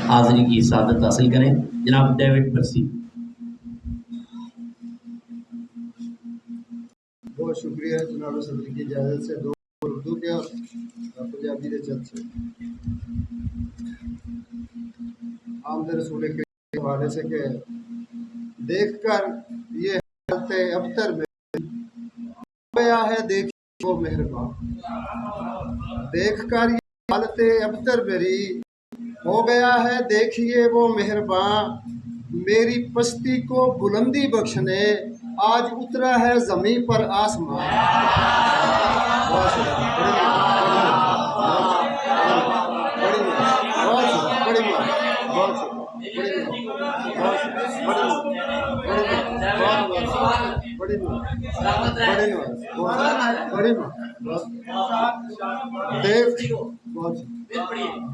हाज़िरी की सादत हासिल करें। जनाब डेविड पर्सी। बहुत शुक्रिया जनाब सदर की इजाज़त से दो उर्दू के और पंजाबी के चल से आमद रसूल के हवाले से के देख कर ये हालत अबतर में गया है, देखिए वो मेहरबान। देख कर ये हालत अबतर मेरी हो गया है, देखिए वो मेहरबान। मेरी पस्ती को बुलंदी बख्शने आज उतरा है ज़मीं पर आसमान।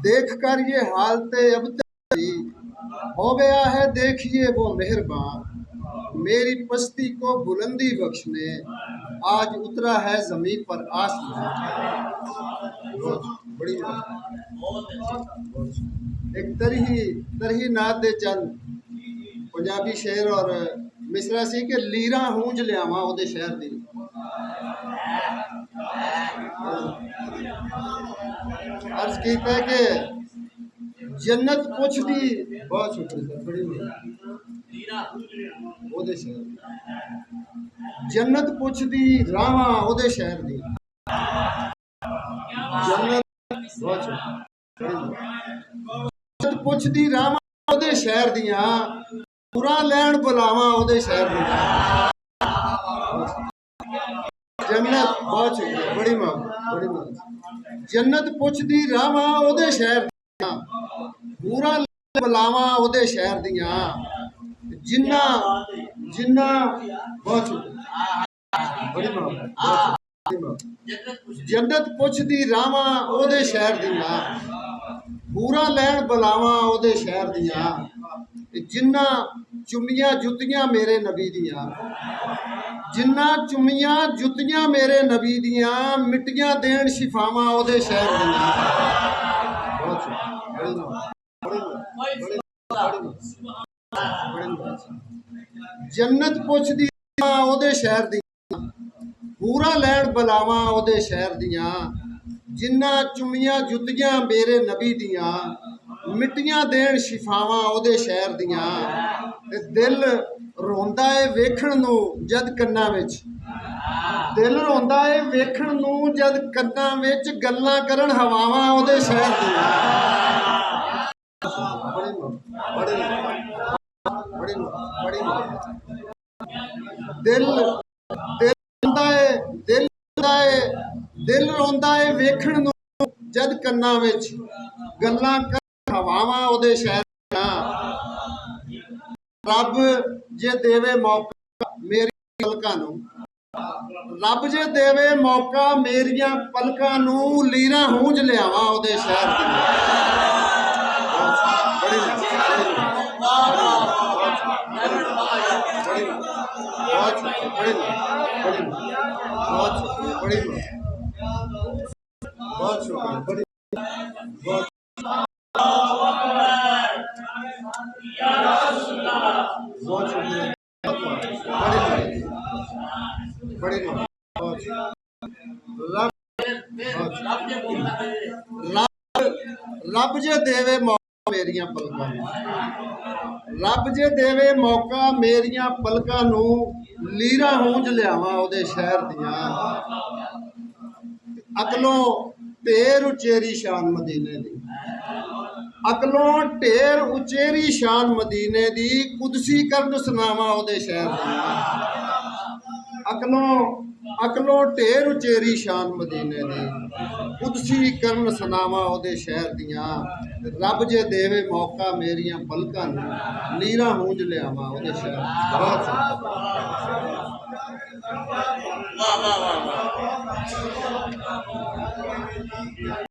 देख कर ये हालत अब हो गया है, देखिए वो मेहरबान। मेरी पस्ती को बुलंदी बख्शने आज उतरा है ज़मीन पर आसमान। बड़ी एक तरही नात दे चंद पंजाबी शेर और मिसरा सी के लीरा हूंज लियावा ओदे शहर दी। अर्ज कीता है कि जन्नत पुछदी, बहुत शुक्रिया बड़ी ओदे शहर जन्नत पुछदी रावा ओदे शहर दी। जन्नत बहुत जन्नत पुछदी रावा ओदे शहर दियां, पूरा लैन बुलावा ओदे शहर दियां। जन्नत बहुत शुक्रिया बड़ी मां जन्नत पुछदी रावा ओदे शहर दियां, पूरा बुलावा ओदे शहर दियां। जिन्ना जिन्ना बहुत बड़ी मां जन्नत पुछदी रावा ओदे शहर दियां, पूरा लैन बुलावा ओदे शहर दियां। जिन्ना चुमियां जुतियां मेरे नबी दियां, जिन्ना चुमियां जुतियां मेरे नबी दियां, मिट्टियां देन शिफावां ओदे शहर दियां। जन्नत पुछदी ओदे शहर दियां, पूरा लैन बुलावा ओदे शहर दियां। जिन्ना चुमियां जुतियां मेरे नबी दियां, मिट्टियां देन शिफावां ओदे शहर दियां। दिल रोंदा है वेखण नूं जद कन्नां विच, दिल रोंदा है वेखण नूं जद कन्नां विच, गल्लां करन हवावां ओदे शहर दियां। दिल दिल रोंदा है वेखण नूं जद कन्नां विच, गल्लां करन हवावां ओदे शहर दियां। रब जे देवे मौका मेरी पलकां नूं, रब जे देवे मौका मेरियां पलकां नूं, लीरा हूंज लियावा ओदे शहर दियां। रब जे देवे मौका मेरियां पलकां नूं, रब जे देवे मौका मेरियां पलकां नूं, लीरा हूंज लियावा ओदे शहर दियां। अकलों ढेर उचेरी शान मदीने दी, अकलों ढेर उचेरी शान मदीने दी, कुदसी करन सुनावा ओदे शहर दियां। अकलों ढेर उचेरी शान मदीने दी, कुदसी करन सुनावा ओदे शहर दियां। रब जे देवे मौका मेरियां पलकां नूं, लीरा हूंज लियावा ओदे शहर।